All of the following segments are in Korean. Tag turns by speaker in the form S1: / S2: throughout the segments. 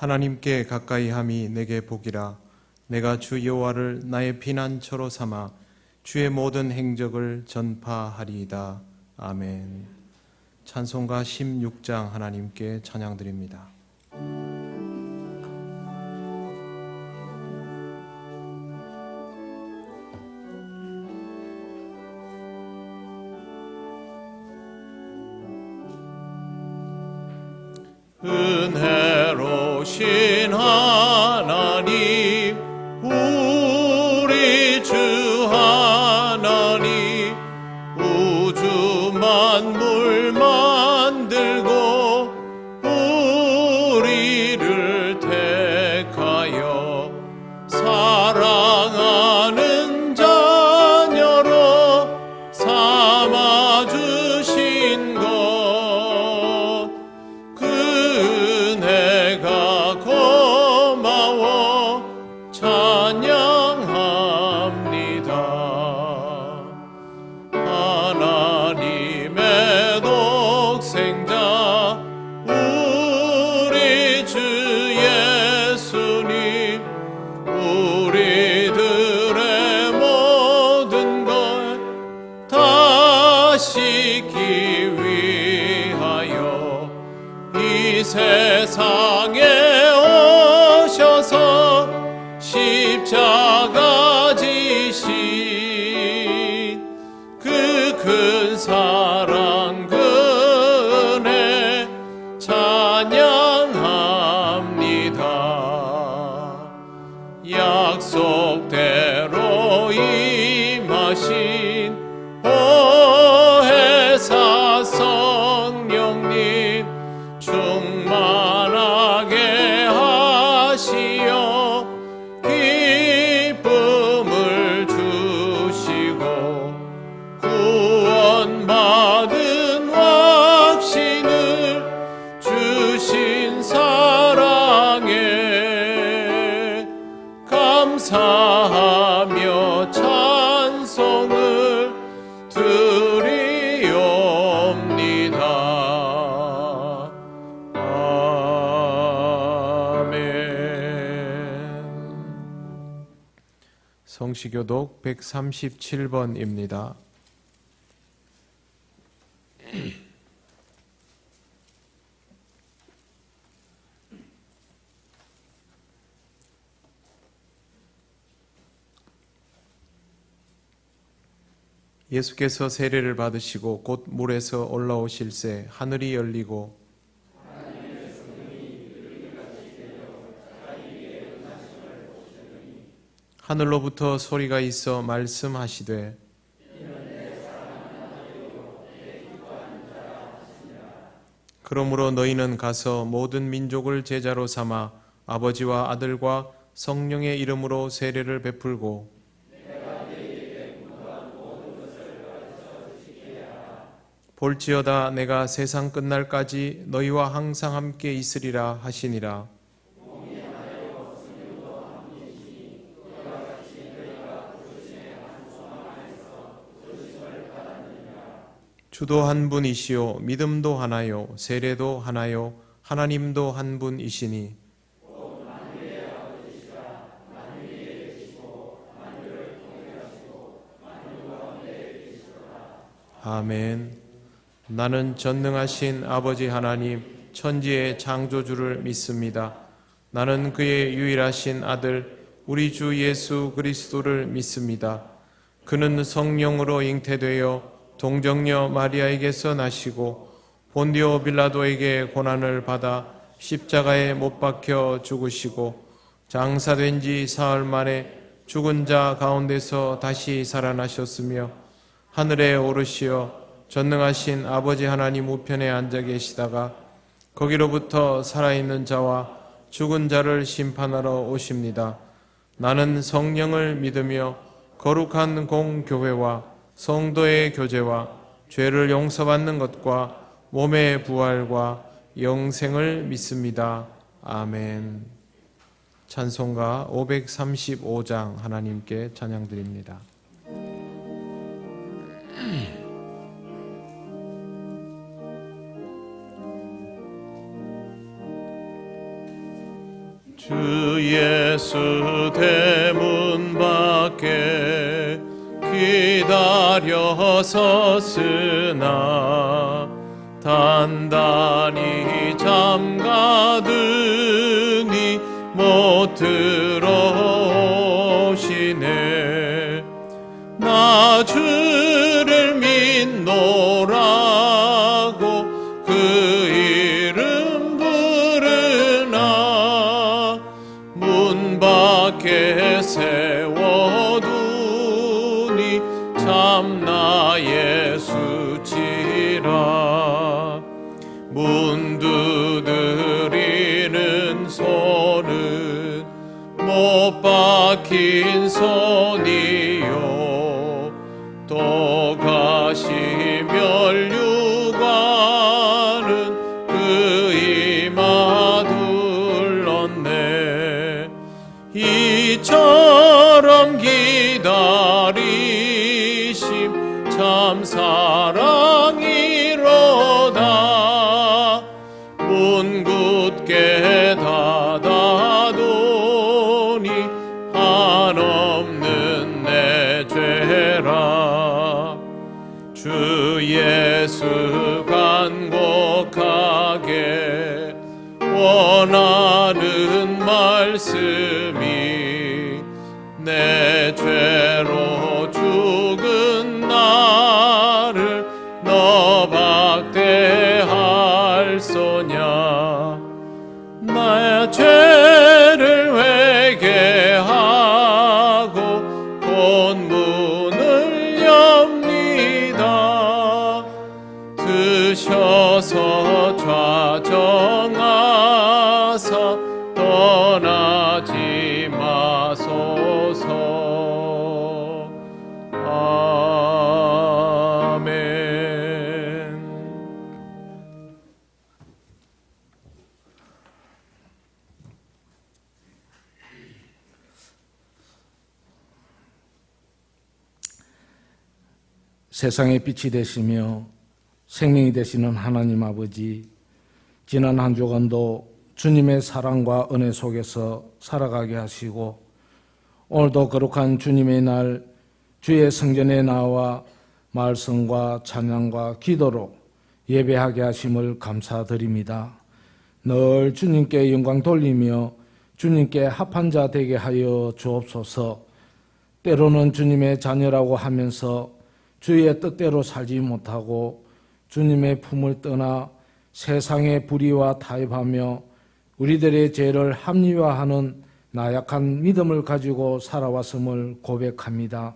S1: 하나님께 가까이 함이 내게 복이라. 내가 주 여호와를 나의 피난처로 삼아 주의 모든 행적을 전파하리이다. 아멘. 찬송가 16장 하나님께 찬양드립니다.
S2: 은혜로우신 하나님, 우리 주 하나님, 우주 만물 만들고 우리를 택하여 사랑하는 자녀로 삼아주신 것, 은혜가 고마워 찬양합니다. 하나님의 독생자 우리 주 예수님, 우리들의 모든 것 다 씻기 위하여 이 세상에 오셔서 십자가 지신 그 큰 사랑, 그 은혜 찬양합니다. 약속대로 임하신 보혜사 성령님, 충만하게 하시어 기쁨을 주시고 구원받은 확신을 주신 사랑에 감사하며 찬송을 드리옵니다.
S1: 성시교독 137번입니다. 예수께서 세례를 받으시고 곧 물에서 올라오실새 하늘이 열리고 하늘로부터 소리가 있어 말씀하시되 그러므로 너희는 가서 모든 민족을 제자로 삼아 아버지와 아들과 성령의 이름으로 세례를 베풀고 볼지어다 내가 세상 끝날까지 너희와 항상 함께 있으리라 하시니라. 주도 한 분이시요 믿음도 하나요 세례도 하나요 하나님도 한 분이시니 아멘. 나는 전능하신 아버지 하나님 천지의 창조주를 믿습니다. 나는 그의 유일하신 아들 우리 주 예수 그리스도를 믿습니다. 그는 성령으로 잉태되어 동정녀 마리아에게서 나시고 본디오 빌라도에게 고난을 받아 십자가에 못 박혀 죽으시고 장사된 지 사흘 만에 죽은 자 가운데서 다시 살아나셨으며 하늘에 오르시어 전능하신 아버지 하나님 우편에 앉아 계시다가 거기로부터 살아있는 자와 죽은 자를 심판하러 오십니다. 나는 성령을 믿으며 거룩한 공교회와 성도의 교제와 죄를 용서받는 것과 몸의 부활과 영생을 믿습니다. 아멘. 찬송가 535장 하나님께 찬양드립니다.
S2: 주 예수 대문 밖에 기다려 섰으나 단단히 잠가드니 못 들어오시네. 나 주를 믿노라고 그 이름 부르나 문 밖에 세워두니 참나 예수치라. 문 두드리는 손은 못 박힌 손이요 또 가시 면류관은 그 이마 둘렀네. 이처럼 기다리심 참 사랑이로다. 문 굳게 닫아두니 한없는 내 죄라. 주 예수 간곡하게 원하는 말씀이 내 죄로 죽은 나를 너 박대할소냐. 나의 죄를 회개하고 곧 문을 엽니다. 드셔서 좌정하사 떠나지 마소서. 아멘.
S3: 세상의 빛이 되시며 생명이 되시는 하나님 아버지, 지난 한 주간도 주님의 사랑과 은혜 속에서 살아가게 하시고 오늘도 거룩한 주님의 날 주의 성전에 나와 말씀과 찬양과 기도로 예배하게 하심을 감사드립니다. 늘 주님께 영광 돌리며 주님께 합한 자 되게 하여 주옵소서. 때로는 주님의 자녀라고 하면서 주의 뜻대로 살지 못하고 주님의 품을 떠나 세상의 불의와 타협하며 우리들의 죄를 합리화하는 나약한 믿음을 가지고 살아왔음을 고백합니다.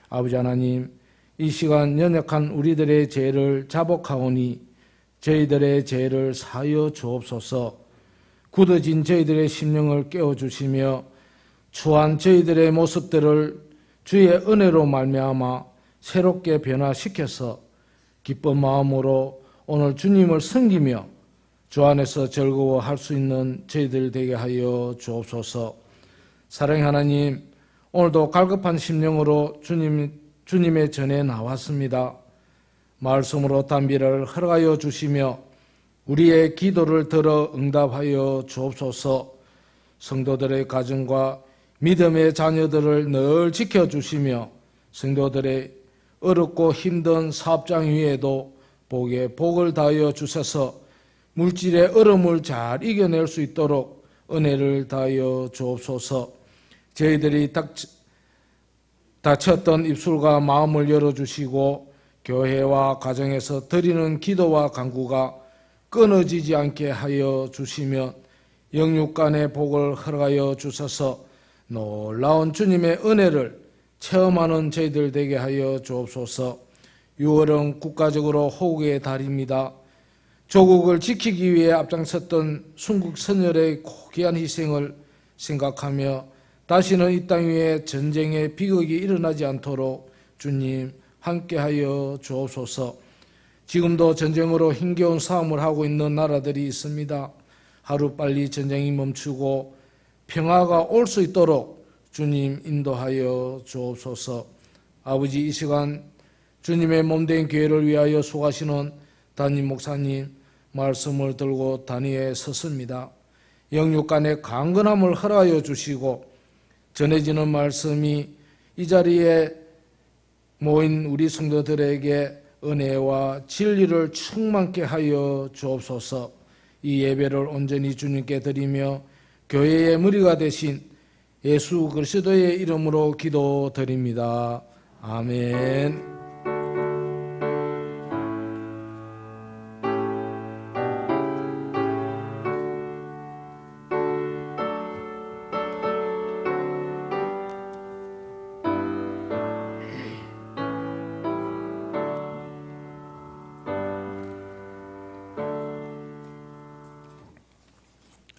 S3: 아버지 하나님, 이 시간 연약한 우리들의 죄를 자복하오니 저희들의 죄를 사하여 주옵소서. 굳어진 저희들의 심령을 깨워주시며 추한 저희들의 모습들을 주의 은혜로 말미암아 새롭게 변화시켜서 기쁜 마음으로 오늘 주님을 섬기며 주 안에서 즐거워할 수 있는 저희들 되게 하여 주옵소서. 사랑의 하나님, 오늘도 갈급한 심령으로 주님의 전에 나왔습니다. 말씀으로 단비를 허락하여 주시며 우리의 기도를 들어 응답하여 주옵소서. 성도들의 가정과 믿음의 자녀들을 늘 지켜주시며 성도들의 어렵고 힘든 사업장 위에도 복에 복을 다하여 주셔서 물질의 어려움을 잘 이겨낼 수 있도록 은혜를 다하여 주옵소서. 저희들이 다쳤던 입술과 마음을 열어주시고 교회와 가정에서 드리는 기도와 간구가 끊어지지 않게 하여 주시며 영육간의 복을 허락하여 주셔서 놀라운 주님의 은혜를 체험하는 저희들 되게 하여 주옵소서. 6월은 국가적으로 호국의 달입니다. 조국을 지키기 위해 앞장섰던 순국 선열의 고귀한 희생을 생각하며 다시는 이 땅 위에 전쟁의 비극이 일어나지 않도록 주님 함께하여 주옵소서. 지금도 전쟁으로 힘겨운 싸움을 하고 있는 나라들이 있습니다. 하루빨리 전쟁이 멈추고 평화가 올 수 있도록 주님 인도하여 주옵소서. 아버지, 이 시간 주님의 몸된 교회를 위하여 수고하시는 담임 목사님 말씀을 들고 단위에 섰습니다. 영육 간의 강건함을 허락하여 주시고 전해지는 말씀이 이 자리에 모인 우리 성도들에게 은혜와 진리를 충만케 하여 주옵소서. 이 예배를 온전히 주님께 드리며 교회의 머리가 되신 예수 그리스도의 이름으로 기도드립니다. 아멘.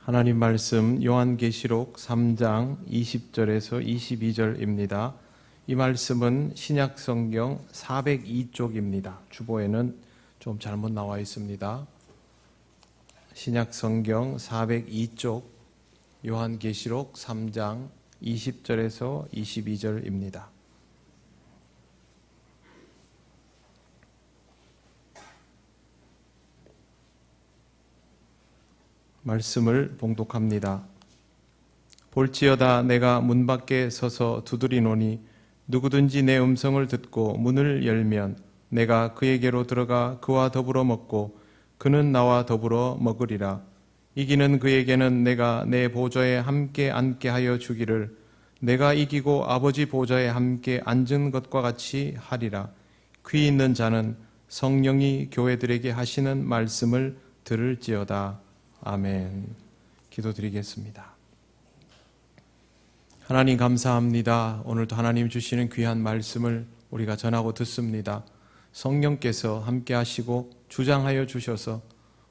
S1: 하나님 말씀 요한계시록 3장 20절에서 22절입니다. 이 말씀은 신약성경 402쪽입니다. 주보에는 좀 잘못 나와 있습니다. 신약성경 402쪽 요한계시록 3장 20절에서 22절입니다. 말씀을 봉독합니다. 볼지어다 내가 문 밖에 서서 두드리노니 누구든지 내 음성을 듣고 문을 열면 내가 그에게로 들어가 그와 더불어 먹고 그는 나와 더불어 먹으리라. 이기는 그에게는 내가 내 보좌에 함께 앉게 하여 주기를 내가 이기고 아버지 보좌에 함께 앉은 것과 같이 하리라. 귀 있는 자는 성령이 교회들에게 하시는 말씀을 들을지어다. 아멘. 기도드리겠습니다. 하나님 감사합니다. 오늘도 하나님 주시는 귀한 말씀을 우리가 전하고 듣습니다. 성령께서 함께 하시고 주장하여 주셔서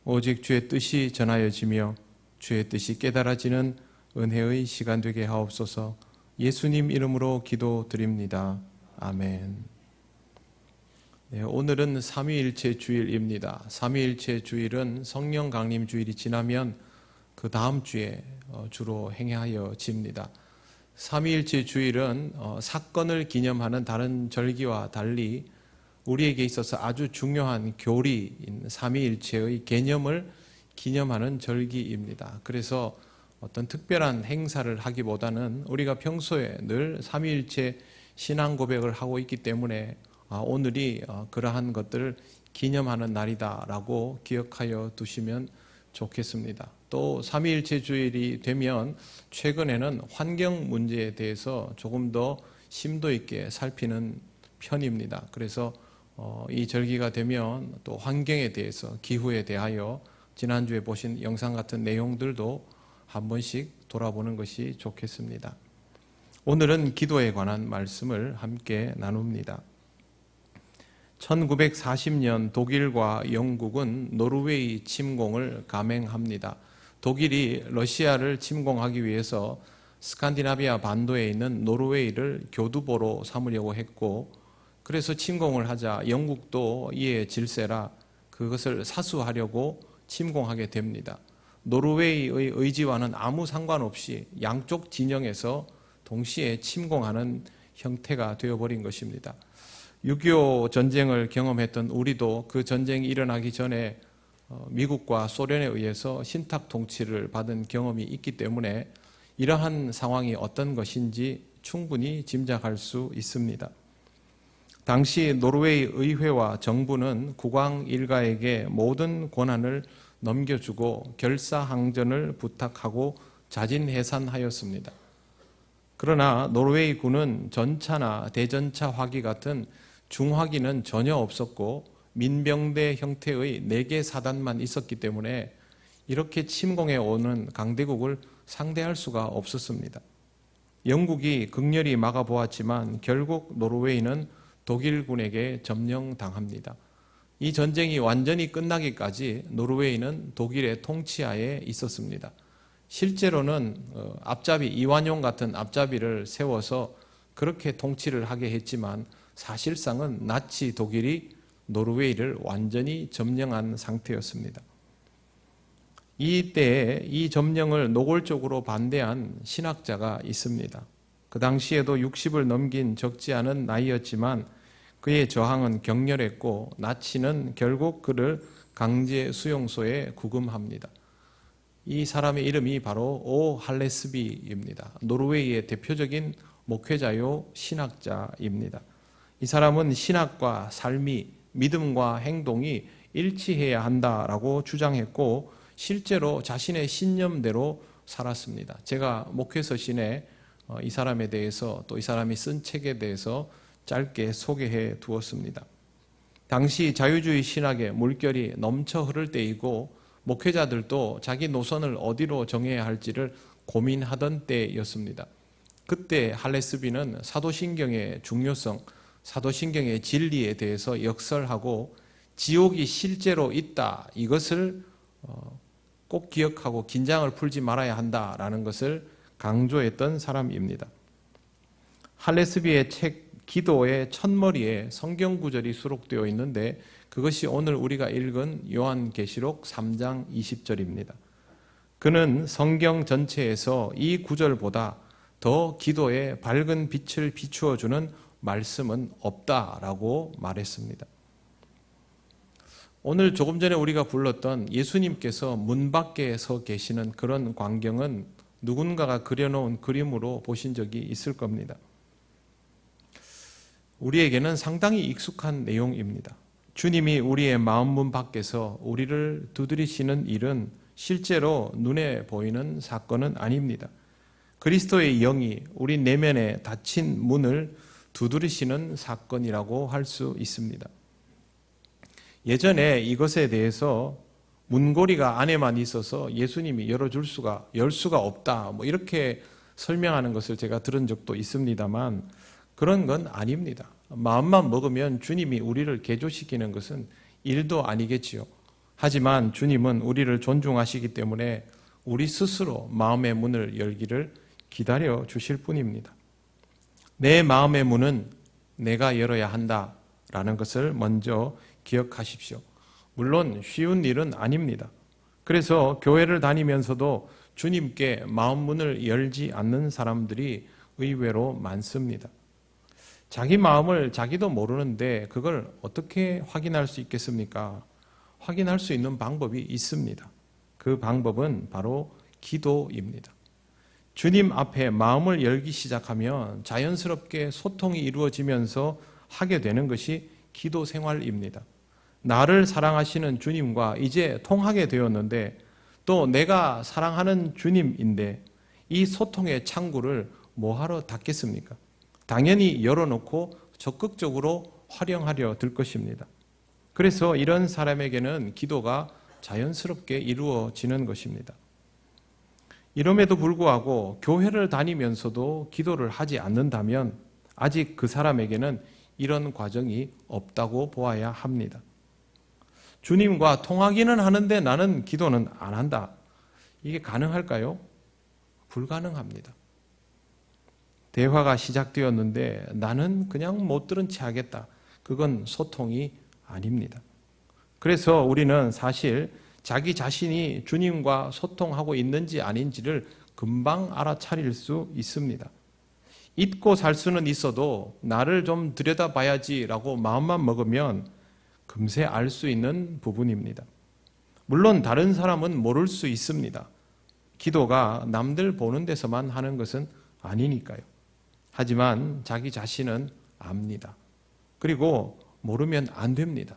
S1: 오직 주의 뜻이 전하여지며 주의 뜻이 깨달아지는 은혜의 시간 되게 하옵소서. 예수님 이름으로 기도드립니다. 아멘. 네, 오늘은 삼위일체 주일입니다. 삼위일체 주일은 성령 강림 주일이 지나면 그 다음 주에 주로 행하여집니다. 삼위일체 주일은 사건을 기념하는 다른 절기와 달리 우리에게 있어서 아주 중요한 교리인 삼위일체의 개념을 기념하는 절기입니다. 그래서 어떤 특별한 행사를 하기보다는 우리가 평소에 늘 삼위일체 신앙 고백을 하고 있기 때문에 오늘이 그러한 것들을 기념하는 날이다라고 기억하여 두시면 좋겠습니다. 또 삼위일체 주일이 되면 최근에는 환경 문제에 대해서 조금 더 심도 있게 살피는 편입니다. 그래서 이 절기가 되면 또 환경에 대해서, 기후에 대하여 지난주에 보신 영상 같은 내용들도 한 번씩 돌아보는 것이 좋겠습니다. 오늘은 기도에 관한 말씀을 함께 나눕니다. 1940년 독일과 영국은 노르웨이 침공을 감행합니다. 독일이 러시아를 침공하기 위해서 스칸디나비아 반도에 있는 노르웨이를 교두보로 삼으려고 했고, 그래서 침공을 하자 영국도 이에 질세라 그것을 사수하려고 침공하게 됩니다. 노르웨이의 의지와는 아무 상관없이 양쪽 진영에서 동시에 침공하는 형태가 되어버린 것입니다. 6.25 전쟁을 경험했던 우리도 그 전쟁이 일어나기 전에 미국과 소련에 의해서 신탁 통치를 받은 경험이 있기 때문에 이러한 상황이 어떤 것인지 충분히 짐작할 수 있습니다. 당시 노르웨이 의회와 정부는 국왕 일가에게 모든 권한을 넘겨주고 결사항전을 부탁하고 자진해산하였습니다. 그러나 노르웨이 군은 전차나 대전차 화기 같은 중화기는 전혀 없었고 민병대 형태의 4개 사단만 있었기 때문에 이렇게 침공해 오는 강대국을 상대할 수가 없었습니다. 영국이 극렬히 막아보았지만 결국 노르웨이는 독일군에게 점령당합니다. 이 전쟁이 완전히 끝나기까지 노르웨이는 독일의 통치하에 있었습니다. 실제로는 앞잡이 이완용 같은 앞잡이를 세워서 그렇게 통치를 하게 했지만 사실상은 나치 독일이 노르웨이를 완전히 점령한 상태였습니다. 이때에 이 점령을 노골적으로 반대한 신학자가 있습니다. 그 당시에도 60을 넘긴 적지 않은 나이였지만 그의 저항은 격렬했고 나치는 결국 그를 강제 수용소에 구금합니다. 이 사람의 이름이 바로 오 할레스비입니다. 노르웨이의 대표적인 목회자요 신학자입니다. 이 사람은 신학과 삶이, 믿음과 행동이 일치해야 한다라고 주장했고 실제로 자신의 신념대로 살았습니다. 제가 목회서신에 이 사람에 대해서 또 이 사람이 쓴 책에 대해서 짧게 소개해 두었습니다. 당시 자유주의 신학의 물결이 넘쳐 흐를 때이고 목회자들도 자기 노선을 어디로 정해야 할지를 고민하던 때였습니다. 그때 할레스비는 사도신경의 중요성, 사도신경의 진리에 대해서 역설하고 지옥이 실제로 있다, 이것을 꼭 기억하고 긴장을 풀지 말아야 한다라는 것을 강조했던 사람입니다. 할레스비의 책 기도의 첫머리에 성경 구절이 수록되어 있는데 그것이 오늘 우리가 읽은 요한계시록 3장 20절입니다. 그는 성경 전체에서 이 구절보다 더 기도에 밝은 빛을 비추어주는 말씀은 없다라고 말했습니다. 오늘 조금 전에 우리가 불렀던 예수님께서 문 밖에 서 계시는 그런 광경은 누군가가 그려놓은 그림으로 보신 적이 있을 겁니다. 우리에게는 상당히 익숙한 내용입니다. 주님이 우리의 마음 문 밖에서 우리를 두드리시는 일은 실제로 눈에 보이는 사건은 아닙니다. 그리스도의 영이 우리 내면에 닫힌 문을 두드리시는 사건이라고 할 수 있습니다. 예전에 이것에 대해서 문고리가 안에만 있어서 예수님이 열 수가 없다, 이렇게 설명하는 것을 제가 들은 적도 있습니다만 그런 건 아닙니다. 마음만 먹으면 주님이 우리를 개조시키는 것은 일도 아니겠지요. 하지만 주님은 우리를 존중하시기 때문에 우리 스스로 마음의 문을 열기를 기다려 주실 뿐입니다. 내 마음의 문은 내가 열어야 한다라는 것을 먼저 기억하십시오. 물론 쉬운 일은 아닙니다. 그래서 교회를 다니면서도 주님께 마음 문을 열지 않는 사람들이 의외로 많습니다. 자기 마음을 자기도 모르는데 그걸 어떻게 확인할 수 있겠습니까? 확인할 수 있는 방법이 있습니다. 그 방법은 바로 기도입니다. 주님 앞에 마음을 열기 시작하면 자연스럽게 소통이 이루어지면서 하게 되는 것이 기도 생활입니다. 나를 사랑하시는 주님과 이제 통하게 되었는데 또 내가 사랑하는 주님인데 이 소통의 창구를 뭐하러 닫겠습니까? 당연히 열어놓고 적극적으로 활용하려 들 것입니다. 그래서 이런 사람에게는 기도가 자연스럽게 이루어지는 것입니다. 이럼에도 불구하고 교회를 다니면서도 기도를 하지 않는다면 아직 그 사람에게는 이런 과정이 없다고 보아야 합니다. 주님과 통하기는 하는데 나는 기도는 안 한다. 이게 가능할까요? 불가능합니다. 대화가 시작되었는데 나는 그냥 못 들은 채 하겠다. 그건 소통이 아닙니다. 그래서 우리는 사실 자기 자신이 주님과 소통하고 있는지 아닌지를 금방 알아차릴 수 있습니다. 잊고 살 수는 있어도 나를 좀 들여다봐야지라고 마음만 먹으면 금세 알 수 있는 부분입니다. 물론 다른 사람은 모를 수 있습니다. 기도가 남들 보는 데서만 하는 것은 아니니까요. 하지만 자기 자신은 압니다. 그리고 모르면 안 됩니다.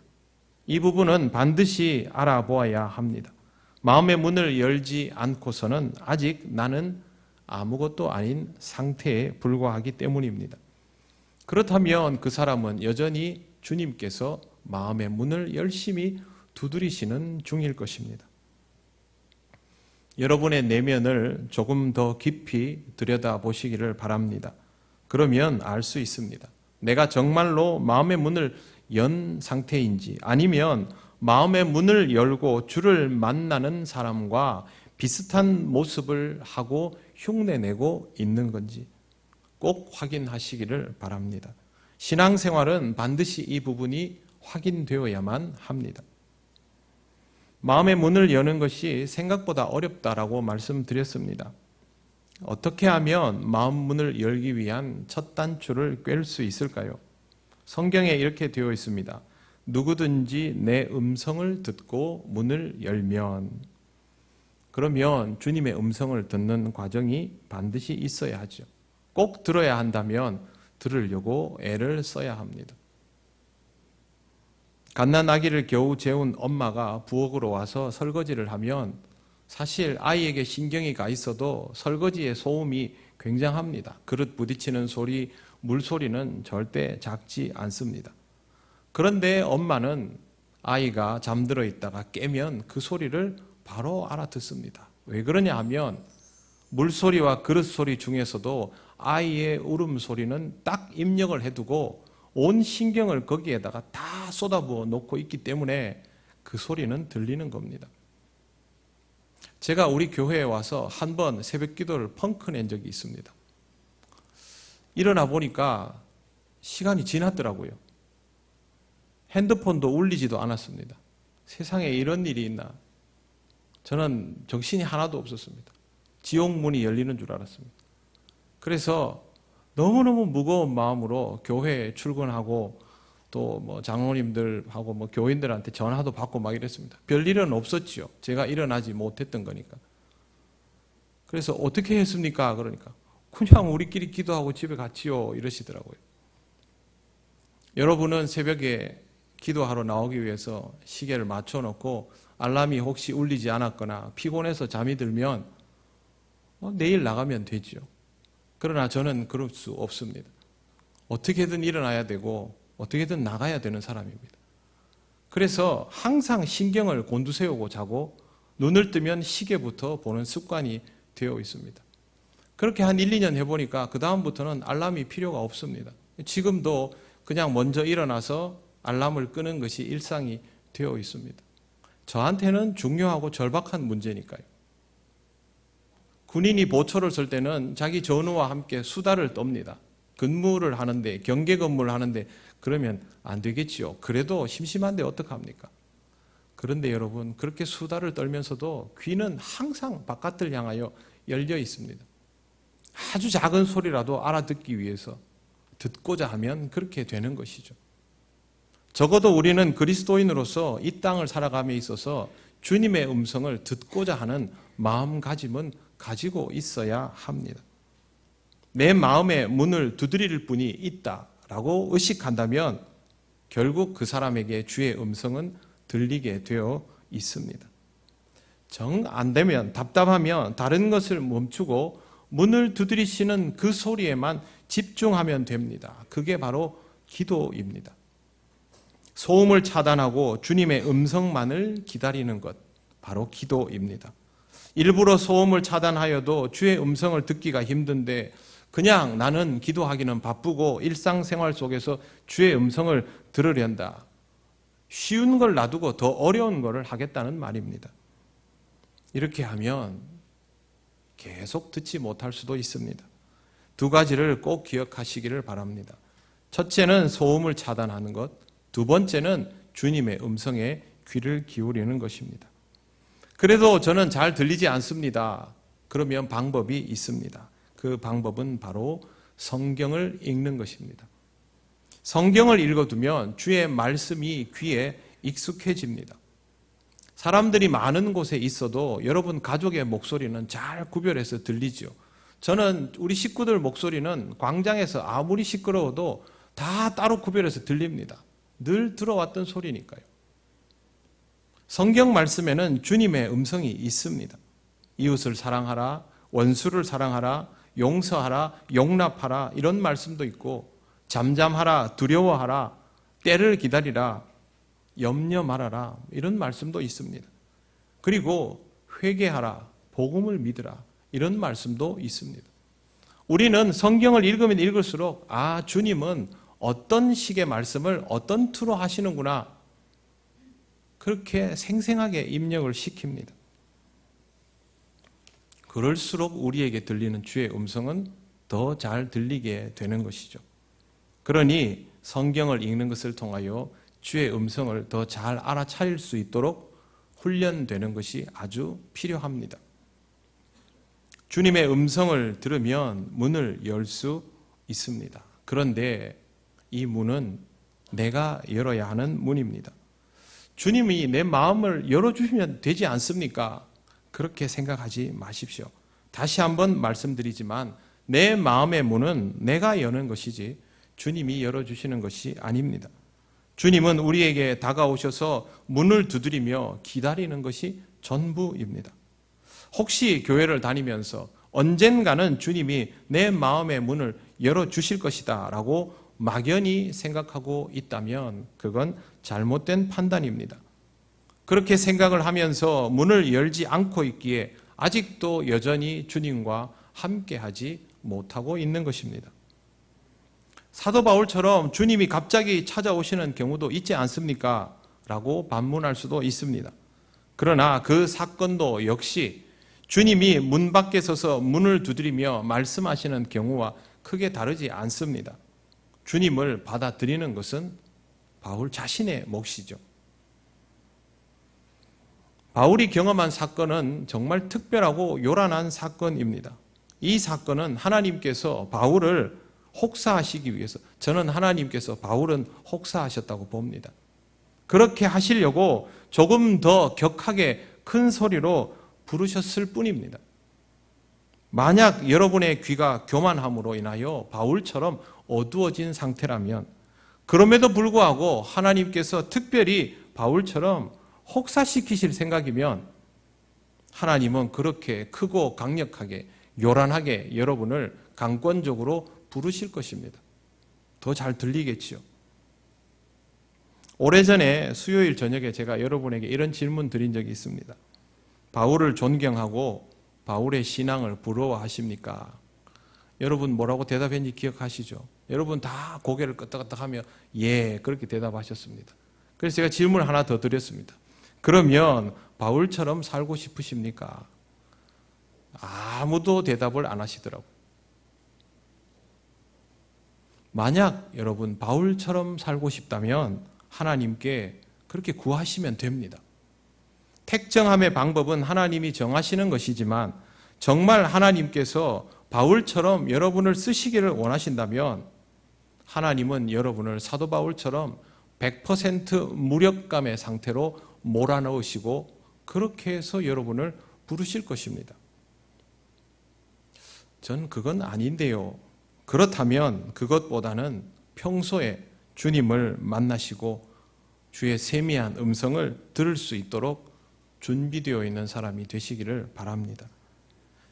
S1: 이 부분은 반드시 알아보아야 합니다. 마음의 문을 열지 않고서는 아직 나는 아무것도 아닌 상태에 불과하기 때문입니다. 그렇다면 그 사람은 여전히 주님께서 마음의 문을 열심히 두드리시는 중일 것입니다. 여러분의 내면을 조금 더 깊이 들여다보시기를 바랍니다. 그러면 알 수 있습니다. 내가 정말로 마음의 문을 연 상태인지 아니면 마음의 문을 열고 주를 만나는 사람과 비슷한 모습을 하고 흉내내고 있는 건지 꼭 확인하시기를 바랍니다. 신앙생활은 반드시 이 부분이 확인되어야만 합니다. 마음의 문을 여는 것이 생각보다 어렵다라고 말씀드렸습니다. 어떻게 하면 마음 문을 열기 위한 첫 단추를 꿰을 수 있을까요? 성경에 이렇게 되어 있습니다. 누구든지 내 음성을 듣고 문을 열면 그러면 주님의 음성을 듣는 과정이 반드시 있어야 하죠. 꼭 들어야 한다면 들으려고 애를 써야 합니다. 갓난아기를 겨우 재운 엄마가 부엌으로 와서 설거지를 하면 사실 아이에게 신경이 가 있어도 설거지의 소음이 굉장합니다. 그릇 부딪히는 소리, 물소리는 절대 작지 않습니다. 그런데 엄마는 아이가 잠들어 있다가 깨면 그 소리를 바로 알아듣습니다. 왜 그러냐 하면 물소리와 그릇 소리 중에서도 아이의 울음소리는 딱 입력을 해두고 온 신경을 거기에다가 다 쏟아부어 놓고 있기 때문에 그 소리는 들리는 겁니다. 제가 우리 교회에 와서 한 번 새벽 기도를 펑크 낸 적이 있습니다. 일어나 보니까 시간이 지났더라고요. 핸드폰도 울리지도 않았습니다. 세상에 이런 일이 있나? 저는 정신이 하나도 없었습니다. 지옥문이 열리는 줄 알았습니다. 그래서 너무너무 무거운 마음으로 교회에 출근하고 또 뭐 장로님들하고 뭐 교인들한테 전화도 받고 막 이랬습니다. 별일은 없었지요. 제가 일어나지 못했던 거니까. 그래서 어떻게 했습니까? 그러니까 그냥 우리끼리 기도하고 집에 갔지요. 이러시더라고요. 여러분은 새벽에 기도하러 나오기 위해서 시계를 맞춰놓고 알람이 혹시 울리지 않았거나 피곤해서 잠이 들면 내일 나가면 되죠. 그러나 저는 그럴 수 없습니다. 어떻게든 일어나야 되고 어떻게든 나가야 되는 사람입니다. 그래서 항상 신경을 곤두세우고 자고 눈을 뜨면 시계부터 보는 습관이 되어 있습니다. 그렇게 한 1, 2년 해보니까 그 다음부터는 알람이 필요가 없습니다. 지금도 그냥 먼저 일어나서 알람을 끄는 것이 일상이 되어 있습니다. 저한테는 중요하고 절박한 문제니까요. 군인이 보초를 설 때는 자기 전우와 함께 수다를 떱니다. 근무를 하는데, 경계 근무를 하는데 그러면 안 되겠지요. 그래도 심심한데 어떡합니까? 그런데 여러분, 그렇게 수다를 떨면서도 귀는 항상 바깥을 향하여 열려 있습니다. 아주 작은 소리라도 알아듣기 위해서 듣고자 하면 그렇게 되는 것이죠. 적어도 우리는 그리스도인으로서 이 땅을 살아감에 있어서 주님의 음성을 듣고자 하는 마음가짐은 가지고 있어야 합니다. 내 마음의 문을 두드릴 분이 있다라고 의식한다면 결국 그 사람에게 주의 음성은 들리게 되어 있습니다. 정 안 되면, 답답하면 다른 것을 멈추고 문을 두드리시는 그 소리에만 집중하면 됩니다. 그게 바로 기도입니다. 소음을 차단하고 주님의 음성만을 기다리는 것, 바로 기도입니다. 일부러 소음을 차단하여도 주의 음성을 듣기가 힘든데 그냥 나는 기도하기는 바쁘고 일상생활 속에서 주의 음성을 들으련다. 쉬운 걸 놔두고 더 어려운 걸 하겠다는 말입니다. 이렇게 하면 계속 듣지 못할 수도 있습니다. 두 가지를 꼭 기억하시기를 바랍니다. 첫째는 소음을 차단하는 것, 두 번째는 주님의 음성에 귀를 기울이는 것입니다. 그래도 저는 잘 들리지 않습니다. 그러면 방법이 있습니다. 그 방법은 바로 성경을 읽는 것입니다. 성경을 읽어두면 주의 말씀이 귀에 익숙해집니다. 사람들이 많은 곳에 있어도 여러분 가족의 목소리는 잘 구별해서 들리죠. 저는 우리 식구들 목소리는 광장에서 아무리 시끄러워도 다 따로 구별해서 들립니다. 늘 들어왔던 소리니까요. 성경 말씀에는 주님의 음성이 있습니다. 이웃을 사랑하라, 원수를 사랑하라, 용서하라, 용납하라 이런 말씀도 있고 잠잠하라, 두려워하라, 때를 기다리라, 염려 말아라 이런 말씀도 있습니다. 그리고 회개하라, 복음을 믿으라 이런 말씀도 있습니다. 우리는 성경을 읽으면 읽을수록 주님은 어떤 식의 말씀을 어떤 투로 하시는구나 그렇게 생생하게 입력을 시킵니다. 그럴수록 우리에게 들리는 주의 음성은 더 잘 들리게 되는 것이죠. 그러니 성경을 읽는 것을 통하여 주의 음성을 더 잘 알아차릴 수 있도록 훈련되는 것이 아주 필요합니다. 주님의 음성을 들으면 문을 열 수 있습니다. 그런데 이 문은 내가 열어야 하는 문입니다. 주님이 내 마음을 열어주시면 되지 않습니까? 그렇게 생각하지 마십시오. 다시 한번 말씀드리지만 내 마음의 문은 내가 여는 것이지 주님이 열어주시는 것이 아닙니다. 주님은 우리에게 다가오셔서 문을 두드리며 기다리는 것이 전부입니다. 혹시 교회를 다니면서 언젠가는 주님이 내 마음의 문을 열어주실 것이다 라고 막연히 생각하고 있다면 그건 잘못된 판단입니다. 그렇게 생각을 하면서 문을 열지 않고 있기에 아직도 여전히 주님과 함께하지 못하고 있는 것입니다. 사도 바울처럼 주님이 갑자기 찾아오시는 경우도 있지 않습니까? 라고 반문할 수도 있습니다. 그러나 그 사건도 역시 주님이 문 밖에 서서 문을 두드리며 말씀하시는 경우와 크게 다르지 않습니다. 주님을 받아들이는 것은 바울 자신의 몫이죠. 바울이 경험한 사건은 정말 특별하고 요란한 사건입니다. 이 사건은 하나님께서 바울을 혹사하시기 위해서, 저는 하나님께서 바울은 혹사하셨다고 봅니다. 그렇게 하시려고 조금 더 격하게 큰 소리로 부르셨을 뿐입니다. 만약 여러분의 귀가 교만함으로 인하여 바울처럼 어두워진 상태라면, 그럼에도 불구하고 하나님께서 특별히 바울처럼 혹사시키실 생각이면 하나님은 그렇게 크고 강력하게 요란하게 여러분을 강권적으로 부르실 것입니다. 더 잘 들리겠지요. 오래전에 수요일 저녁에 제가 여러분에게 이런 질문 드린 적이 있습니다. 바울을 존경하고 바울의 신앙을 부러워하십니까? 여러분 뭐라고 대답했는지 기억하시죠? 여러분 다 고개를 끄덕끄덕하며 예, 그렇게 대답하셨습니다. 그래서 제가 질문을 하나 더 드렸습니다. 그러면 바울처럼 살고 싶으십니까? 아무도 대답을 안 하시더라고요. 만약 여러분 바울처럼 살고 싶다면 하나님께 그렇게 구하시면 됩니다. 택정함의 방법은 하나님이 정하시는 것이지만 정말 하나님께서 바울처럼 여러분을 쓰시기를 원하신다면 하나님은 여러분을 사도 바울처럼 100% 무력감의 상태로 몰아넣으시고 그렇게 해서 여러분을 부르실 것입니다. 전 그건 아닌데요. 그렇다면 그것보다는 평소에 주님을 만나시고 주의 세미한 음성을 들을 수 있도록 준비되어 있는 사람이 되시기를 바랍니다.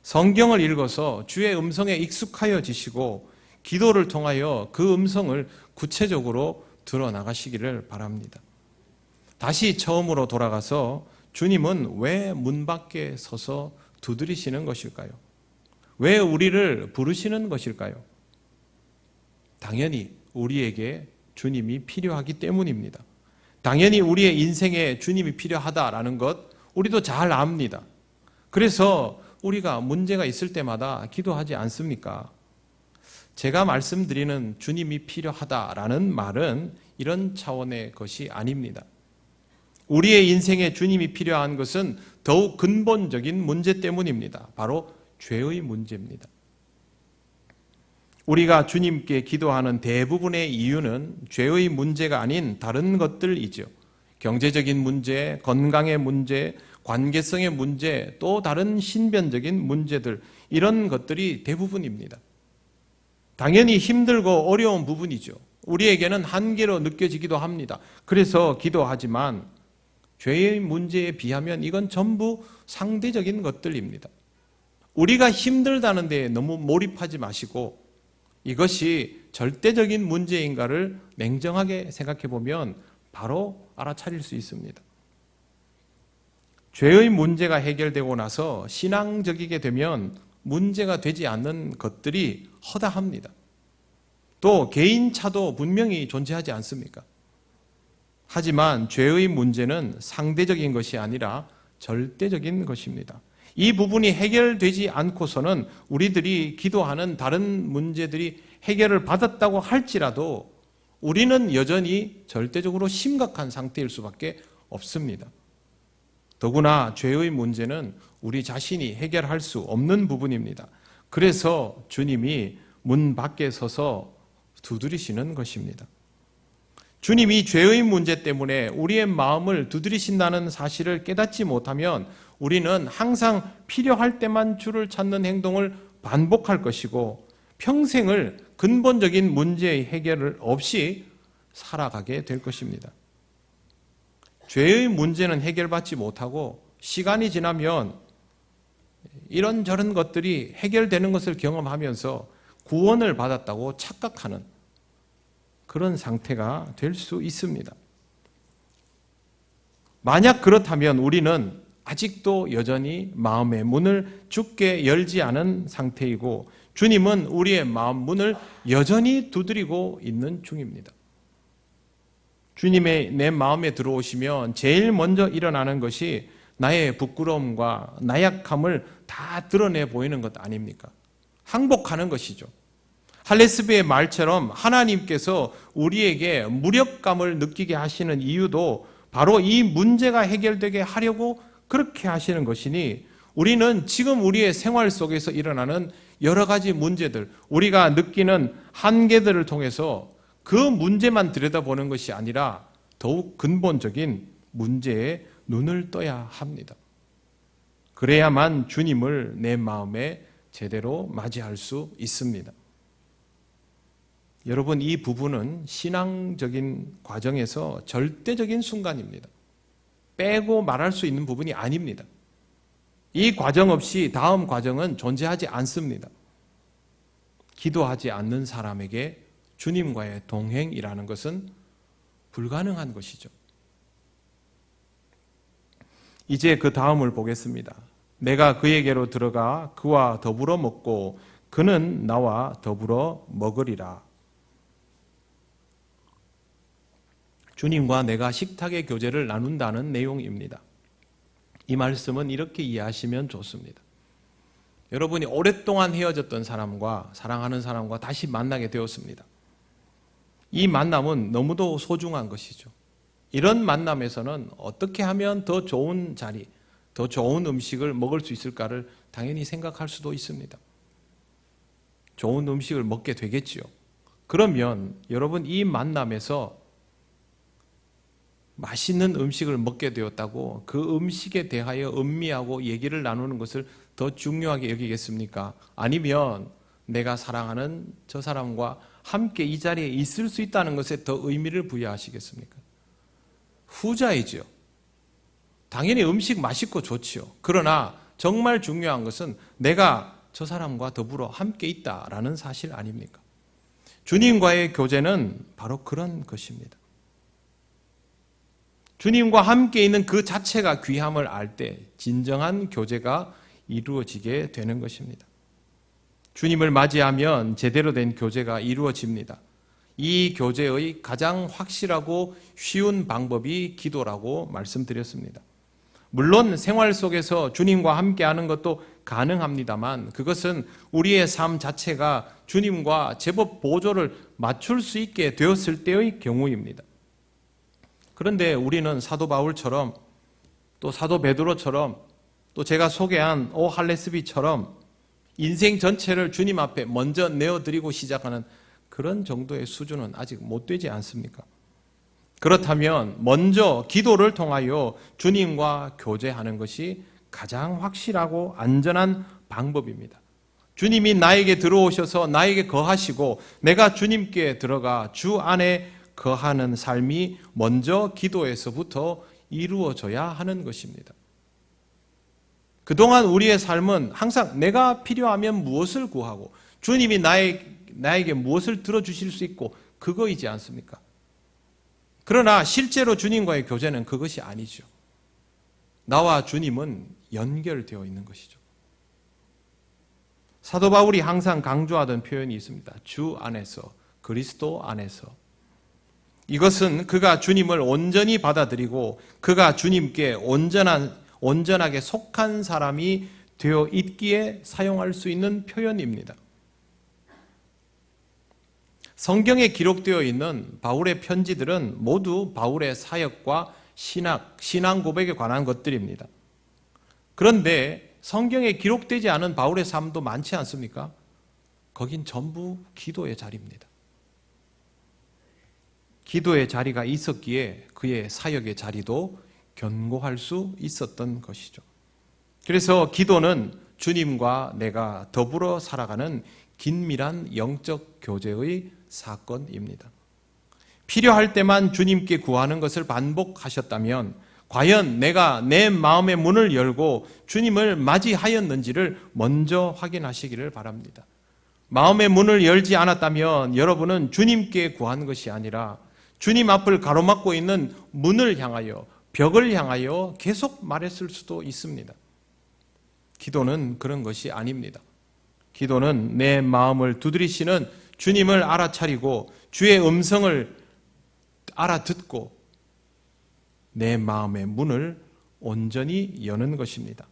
S1: 성경을 읽어서 주의 음성에 익숙하여지시고 기도를 통하여 그 음성을 구체적으로 들어나가시기를 바랍니다. 다시 처음으로 돌아가서 주님은 왜 문 밖에 서서 두드리시는 것일까요? 왜 우리를 부르시는 것일까요? 당연히 우리에게 주님이 필요하기 때문입니다. 당연히 우리의 인생에 주님이 필요하다라는 것 우리도 잘 압니다. 그래서 우리가 문제가 있을 때마다 기도하지 않습니까? 제가 말씀드리는 주님이 필요하다라는 말은 이런 차원의 것이 아닙니다. 우리의 인생에 주님이 필요한 것은 더욱 근본적인 문제 때문입니다. 바로 죄의 문제입니다. 우리가 주님께 기도하는 대부분의 이유는 죄의 문제가 아닌 다른 것들이죠. 경제적인 문제, 건강의 문제, 관계성의 문제, 또 다른 신변적인 문제들, 이런 것들이 대부분입니다. 당연히 힘들고 어려운 부분이죠. 우리에게는 한계로 느껴지기도 합니다. 그래서 기도하지만 죄의 문제에 비하면 이건 전부 상대적인 것들입니다. 우리가 힘들다는 데에 너무 몰입하지 마시고 이것이 절대적인 문제인가를 냉정하게 생각해 보면 바로 알아차릴 수 있습니다. 죄의 문제가 해결되고 나서 신앙적이게 되면 문제가 되지 않는 것들이 허다합니다. 또 개인차도 분명히 존재하지 않습니까? 하지만 죄의 문제는 상대적인 것이 아니라 절대적인 것입니다. 이 부분이 해결되지 않고서는 우리들이 기도하는 다른 문제들이 해결을 받았다고 할지라도 우리는 여전히 절대적으로 심각한 상태일 수밖에 없습니다. 더구나 죄의 문제는 우리 자신이 해결할 수 없는 부분입니다. 그래서 주님이 문 밖에 서서 두드리시는 것입니다. 주님이 죄의 문제 때문에 우리의 마음을 두드리신다는 사실을 깨닫지 못하면 우리는 항상 필요할 때만 주를 찾는 행동을 반복할 것이고 평생을 근본적인 문제의 해결을 없이 살아가게 될 것입니다. 죄의 문제는 해결받지 못하고 시간이 지나면 이런저런 것들이 해결되는 것을 경험하면서 구원을 받았다고 착각하는 그런 상태가 될 수 있습니다. 만약 그렇다면 우리는 아직도 여전히 마음의 문을 주께 열지 않은 상태이고 주님은 우리의 마음 문을 여전히 두드리고 있는 중입니다. 주님의 내 마음에 들어오시면 제일 먼저 일어나는 것이 나의 부끄러움과 나약함을 다 드러내 보이는 것 아닙니까? 항복하는 것이죠. 할레스비의 말처럼 하나님께서 우리에게 무력감을 느끼게 하시는 이유도 바로 이 문제가 해결되게 하려고 그렇게 하시는 것이니 우리는 지금 우리의 생활 속에서 일어나는 여러 가지 문제들, 우리가 느끼는 한계들을 통해서 그 문제만 들여다보는 것이 아니라 더욱 근본적인 문제에 눈을 떠야 합니다. 그래야만 주님을 내 마음에 제대로 맞이할 수 있습니다. 여러분, 이 부분은 신앙적인 과정에서 절대적인 순간입니다. 빼고 말할 수 있는 부분이 아닙니다. 이 과정 없이 다음 과정은 존재하지 않습니다. 기도하지 않는 사람에게 주님과의 동행이라는 것은 불가능한 것이죠. 이제 그 다음을 보겠습니다. 내가 그에게로 들어가 그와 더불어 먹고 그는 나와 더불어 먹으리라. 주님과 내가 식탁의 교제를 나눈다는 내용입니다. 이 말씀은 이렇게 이해하시면 좋습니다. 여러분이 오랫동안 헤어졌던 사람과 사랑하는 사람과 다시 만나게 되었습니다. 이 만남은 너무도 소중한 것이죠. 이런 만남에서는 어떻게 하면 더 좋은 자리, 더 좋은 음식을 먹을 수 있을까를 당연히 생각할 수도 있습니다. 좋은 음식을 먹게 되겠지요. 그러면 여러분 이 만남에서 맛있는 음식을 먹게 되었다고 그 음식에 대하여 음미하고 얘기를 나누는 것을 더 중요하게 여기겠습니까? 아니면 내가 사랑하는 저 사람과 함께 이 자리에 있을 수 있다는 것에 더 의미를 부여하시겠습니까? 후자이죠. 당연히 음식 맛있고 좋지요. 그러나 정말 중요한 것은 내가 저 사람과 더불어 함께 있다라는 사실 아닙니까? 주님과의 교제는 바로 그런 것입니다. 주님과 함께 있는 그 자체가 귀함을 알 때 진정한 교제가 이루어지게 되는 것입니다. 주님을 맞이하면 제대로 된 교제가 이루어집니다. 이 교제의 가장 확실하고 쉬운 방법이 기도라고 말씀드렸습니다. 물론 생활 속에서 주님과 함께하는 것도 가능합니다만 그것은 우리의 삶 자체가 주님과 제법 보조를 맞출 수 있게 되었을 때의 경우입니다. 그런데 우리는 사도 바울처럼 또 사도 베드로처럼 또 제가 소개한 오할레스비처럼 인생 전체를 주님 앞에 먼저 내어드리고 시작하는 그런 정도의 수준은 아직 못 되지 않습니까? 그렇다면 먼저 기도를 통하여 주님과 교제하는 것이 가장 확실하고 안전한 방법입니다. 주님이 나에게 들어오셔서 나에게 거하시고 내가 주님께 들어가 주 안에 거하는 삶이 먼저 기도에서부터 이루어져야 하는 것입니다. 그동안 우리의 삶은 항상 내가 필요하면 무엇을 구하고 주님이 나에게 무엇을 들어주실 수 있고 그거이지 않습니까? 그러나 실제로 주님과의 교제는 그것이 아니죠. 나와 주님은 연결되어 있는 것이죠. 사도 바울이 항상 강조하던 표현이 있습니다. 주 안에서, 그리스도 안에서. 이것은 그가 주님을 온전히 받아들이고 그가 주님께 온전하게 속한 사람이 되어 있기에 사용할 수 있는 표현입니다. 성경에 기록되어 있는 바울의 편지들은 모두 바울의 사역과 신앙 고백에 관한 것들입니다. 그런데 성경에 기록되지 않은 바울의 삶도 많지 않습니까? 거긴 전부 기도의 자리입니다. 기도의 자리가 있었기에 그의 사역의 자리도 견고할 수 있었던 것이죠. 그래서 기도는 주님과 내가 더불어 살아가는 긴밀한 영적 교제의 사건입니다. 필요할 때만 주님께 구하는 것을 반복하셨다면 과연 내가 내 마음의 문을 열고 주님을 맞이하였는지를 먼저 확인하시기를 바랍니다. 마음의 문을 열지 않았다면 여러분은 주님께 구한 것이 아니라 주님 앞을 가로막고 있는 문을 향하여, 벽을 향하여 계속 말했을 수도 있습니다. 기도는 그런 것이 아닙니다. 기도는 내 마음을 두드리시는 주님을 알아차리고 주의 음성을 알아듣고 내 마음의 문을 온전히 여는 것입니다.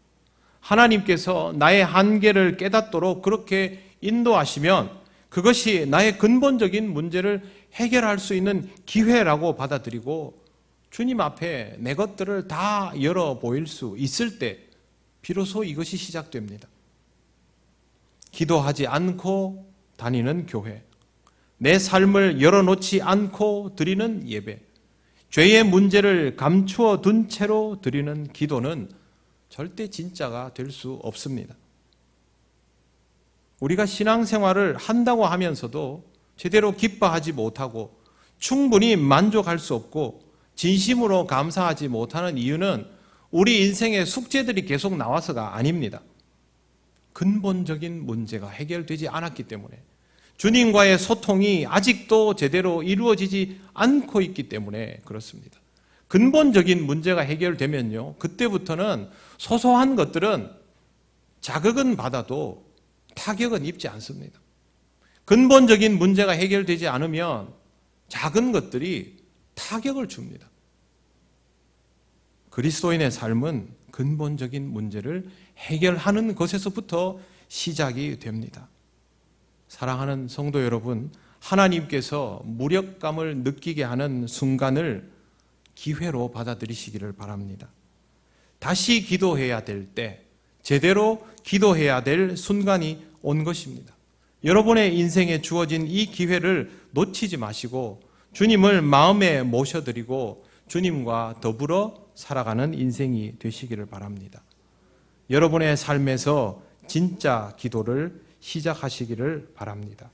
S1: 하나님께서 나의 한계를 깨닫도록 그렇게 인도하시면 그것이 나의 근본적인 문제를 해결할 수 있는 기회라고 받아들이고 주님 앞에 내 것들을 다 열어 보일 수 있을 때 비로소 이것이 시작됩니다. 기도하지 않고 다니는 교회, 내 삶을 열어놓지 않고 드리는 예배, 죄의 문제를 감추어 둔 채로 드리는 기도는 절대 진짜가 될 수 없습니다. 우리가 신앙생활을 한다고 하면서도 제대로 기뻐하지 못하고 충분히 만족할 수 없고 진심으로 감사하지 못하는 이유는 우리 인생의 숙제들이 계속 나와서가 아닙니다. 근본적인 문제가 해결되지 않았기 때문에, 주님과의 소통이 아직도 제대로 이루어지지 않고 있기 때문에 그렇습니다. 근본적인 문제가 해결되면요, 그때부터는 소소한 것들은 자극은 받아도 타격은 입지 않습니다. 근본적인 문제가 해결되지 않으면 작은 것들이 타격을 줍니다. 그리스도인의 삶은 근본적인 문제를 해결하는 것에서부터 시작이 됩니다. 사랑하는 성도 여러분, 하나님께서 무력감을 느끼게 하는 순간을 기회로 받아들이시기를 바랍니다. 다시 기도해야 될 때, 제대로 기도해야 될 순간이 온 것입니다. 여러분의 인생에 주어진 이 기회를 놓치지 마시고 주님을 마음에 모셔드리고 주님과 더불어 살아가는 인생이 되시기를 바랍니다. 여러분의 삶에서 진짜 기도를 시작하시기를 바랍니다.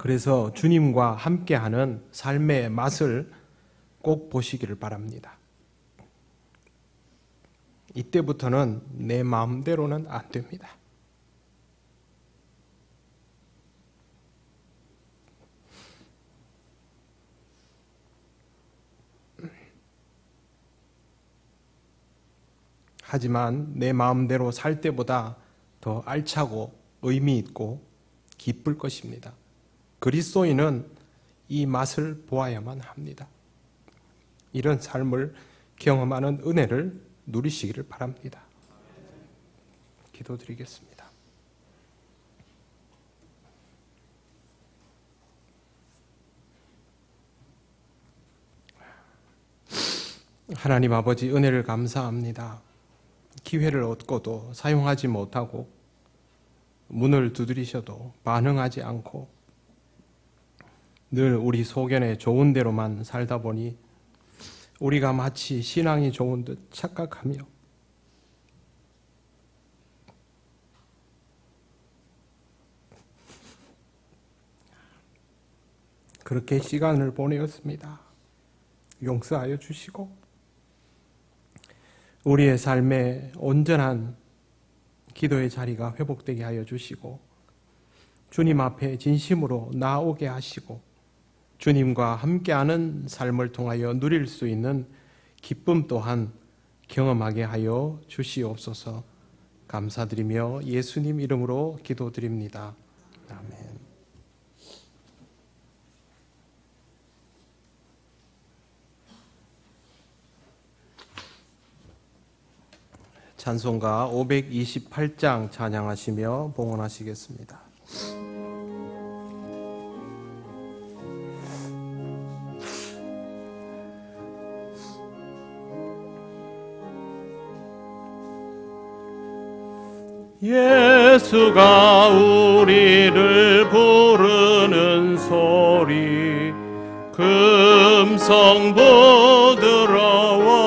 S1: 그래서 주님과 함께하는 삶의 맛을 꼭 보시기를 바랍니다. 이때부터는 내 마음대로는 안 됩니다. 하지만 내 마음대로 살 때보다 더 알차고 의미 있고 기쁠 것입니다. 그리스도인은 이 맛을 보아야만 합니다. 이런 삶을 경험하는 은혜를 누리시기를 바랍니다. 기도드리겠습니다. 하나님 아버지, 은혜를 감사합니다. 기회를 얻고도 사용하지 못하고 문을 두드리셔도 반응하지 않고 늘 우리 소견에 좋은 대로만 살다 보니 우리가 마치 신앙이 좋은 듯 착각하며 그렇게 시간을 보내었습니다. 용서하여 주시고 우리의 삶에 온전한 기도의 자리가 회복되게 하여 주시고 주님 앞에 진심으로 나오게 하시고 주님과 함께하는 삶을 통하여 누릴 수 있는 기쁨 또한 경험하게 하여 주시옵소서. 감사드리며 예수님 이름으로 기도드립니다. 아멘.
S4: 찬송가 528장 찬양하시며 봉헌하시겠습니다.
S2: 예수가 우리를 부르는 소리 금성 부드러워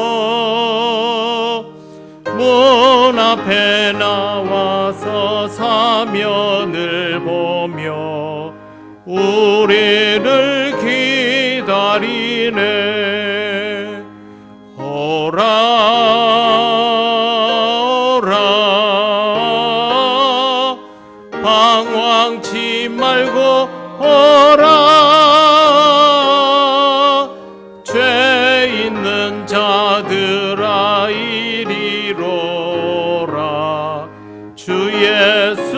S2: 문 앞에 나와서 사면을 보며 우리를 기다리네. 오라 방황치 말고 오라. 죄 있는 자들아 이리로라. 주 예수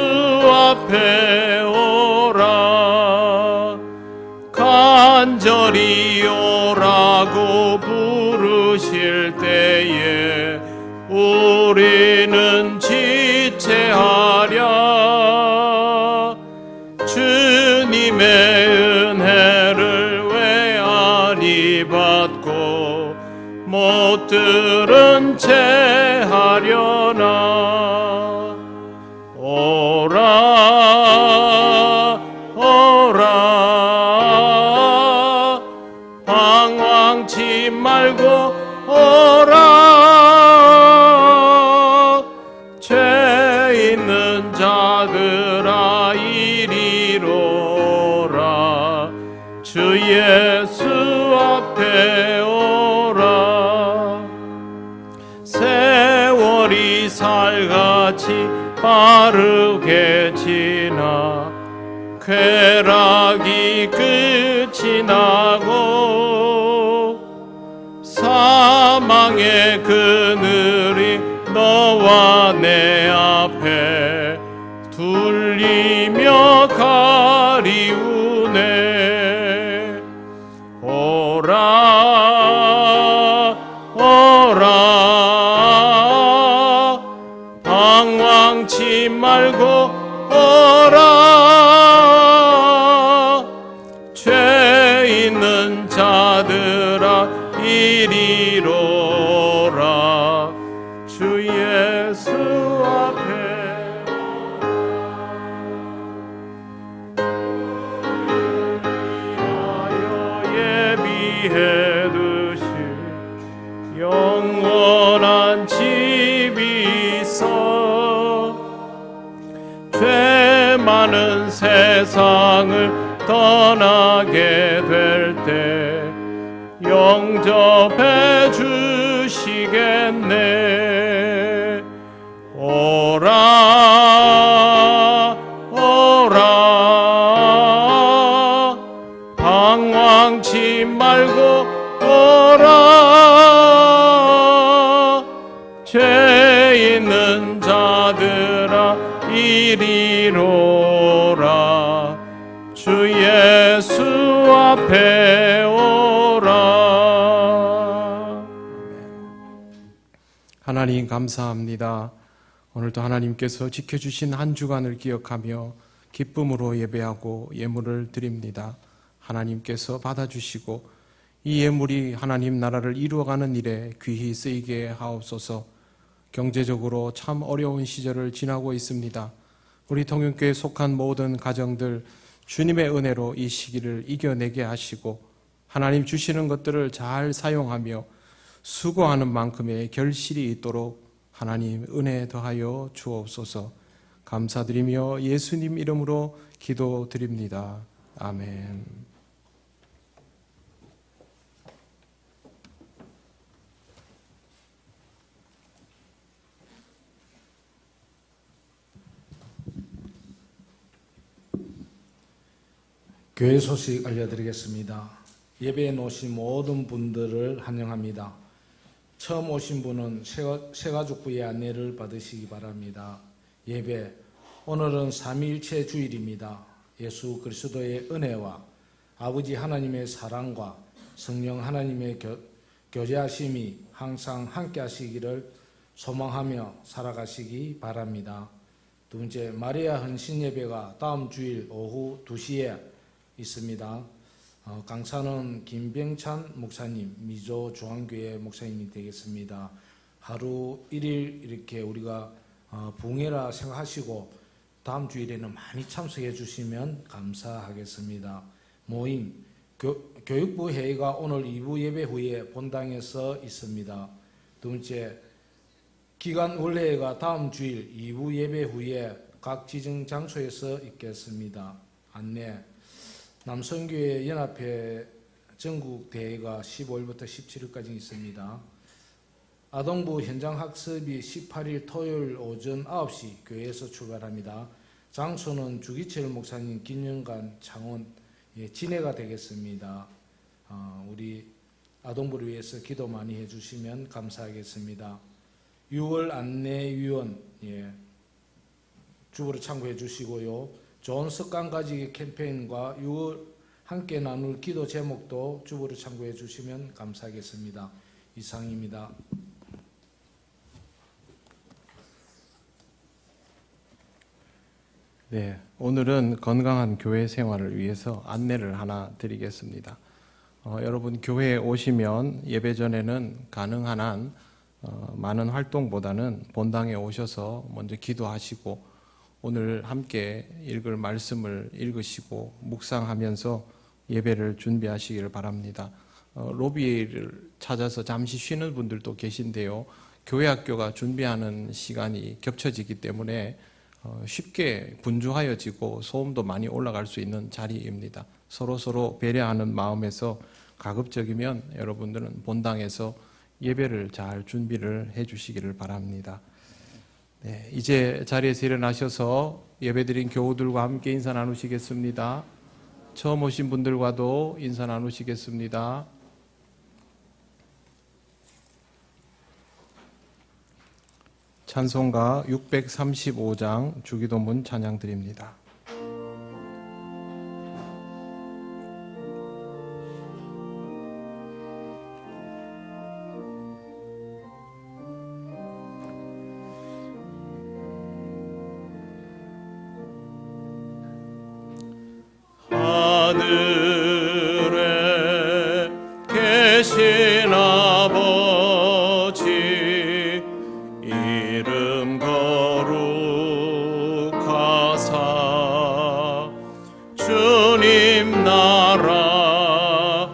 S2: 앞에 오라. 간절히 오라고 부르실 때에 우리는 지체하랴. 주님의 은혜를 왜 아니 받고 못 들은 채 하려나. 오라 오라 방황치 말고 오라. 죄 있는 자들아 이리로라. 주 예수 앞에 오라. 세월이 살같이 빠르게 지나 쾌락이 끝이 나고 사망의 그늘이 너와 내 앞에 둘리며 가리우네. 오라 오라 방황치 말고 오라. 죄 있는 자들아 이리로라. 주 예수 앞에 위하여 예비해 두실 영원한 집이 있어. 죄 많은 세상을 떠나게 될 때 영접해 주시겠네. 오라 오라 방황치 말고 오라. 죄 있는 자들아 이리로라. 주 예수 앞에 오라.
S1: 하나님 감사합니다. 오늘도 하나님께서 지켜주신 한 주간을 기억하며 기쁨으로 예배하고 예물을 드립니다. 하나님께서 받아주시고 이 예물이 하나님 나라를 이루어가는 일에 귀히 쓰이게 하옵소서. 경제적으로 참 어려운 시절을 지나고 있습니다. 우리 통영교회에 속한 모든 가정들 주님의 은혜로 이 시기를 이겨내게 하시고 하나님 주시는 것들을 잘 사용하며 수고하는 만큼의 결실이 있도록 하나님 은혜 더하여 주옵소서. 감사드리며 예수님 이름으로 기도드립니다. 아멘.
S3: 교회 소식 알려드리겠습니다. 예배에 오신 모든 분들을 환영합니다. 처음 오신 분은 새가족부의 안내를 받으시기 바랍니다. 예배, 오늘은 삼위일체 주일입니다. 예수 그리스도의 은혜와 아버지 하나님의 사랑과 성령 하나님의 교제하심이 항상 함께 하시기를 소망하며 살아가시기 바랍니다. 두 번째, 마리아 헌신 예배가 다음 주일 오후 2시에 있습니다. 강사는 김병찬 목사님, 미조 중앙교회 목사님이 되겠습니다. 하루 1일 이렇게 우리가 붕해라 생각하시고 다음 주일에는 많이 참석해 주시면 감사하겠습니다. 모임, 교육부 회의가 오늘 2부 예배 후에 본당에서 있습니다. 두 번째, 기간 원래회가 다음 주일 2부 예배 후에 각 지정 장소에서 있겠습니다. 안내, 남성교회 연합회 전국대회가 15일부터 17일까지 있습니다. 아동부 현장학습이 18일 토요일 오전 9시 교회에서 출발합니다. 장소는 주기철 목사님 기념관 창원 진해가 되겠습니다. 우리 아동부를 위해서 기도 많이 해주시면 감사하겠습니다. 6월 안내위원 주보를 참고해 주시고요. 좋은 습관 가지기 캠페인과 6월 함께 나눌 기도 제목도 주보를 참고해 주시면 감사하겠습니다. 이상입니다.
S1: 네, 오늘은 건강한 교회 생활을 위해서 안내를 하나 드리겠습니다. 여러분 교회에 오시면 예배 전에는 가능한 한 많은 활동보다는 본당에 오셔서 먼저 기도하시고 오늘 함께 읽을 말씀을 읽으시고 묵상하면서 예배를 준비하시기를 바랍니다. 로비를 찾아서 잠시 쉬는 분들도 계신데요. 교회 학교가 준비하는 시간이 겹쳐지기 때문에 쉽게 분주하여지고 소음도 많이 올라갈 수 있는 자리입니다. 서로 배려하는 마음에서 가급적이면 여러분들은 본당에서 예배를 잘 준비를 해 주시기를 바랍니다. 네, 이제 자리에서 일어나셔서 예배드린 교우들과 함께 인사 나누시겠습니다. 처음 오신 분들과도 인사 나누시겠습니다. 찬송가 635장 주기도문 찬양 드립니다.
S2: 하늘에 계신 아버지 이름 거룩하사 주님 나라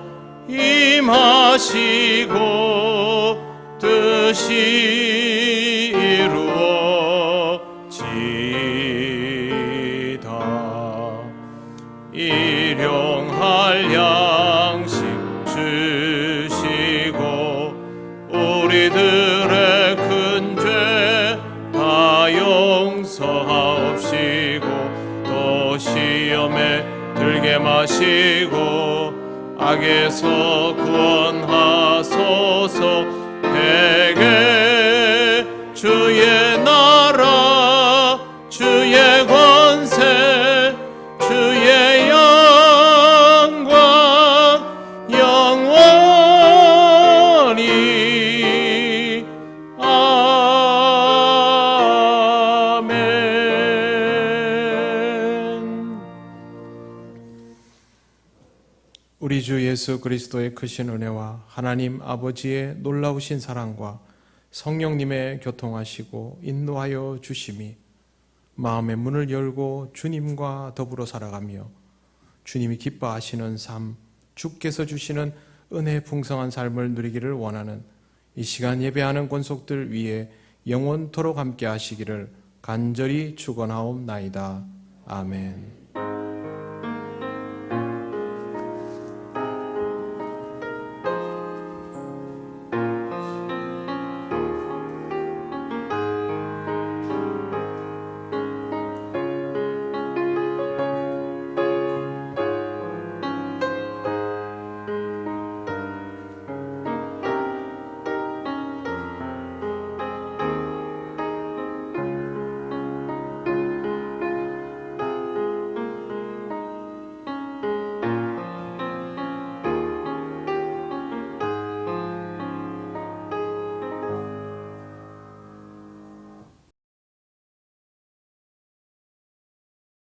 S2: 임하시고 뜻이 이루어지다. 일용할 양식 주시고 우리들의 큰 죄 다 용서하옵시고 또 시험에 들게 마시고 악에서 구원하소서. 대개 주의 나라 주의 권세 주의 영광 영원히 아멘.
S1: 우리 주 예수 그리스도의 크신 은혜와 하나님 아버지의 놀라우신 사랑과 성령님의 교통하시고 인도하여 주심이 마음의 문을 열고 주님과 더불어 살아가며 주님이 기뻐하시는 삶, 주께서 주시는 은혜 풍성한 삶을 누리기를 원하는 이 시간 예배하는 권속들 위에 영원토록 함께 하시기를 간절히 축원하옵나이다. 아멘.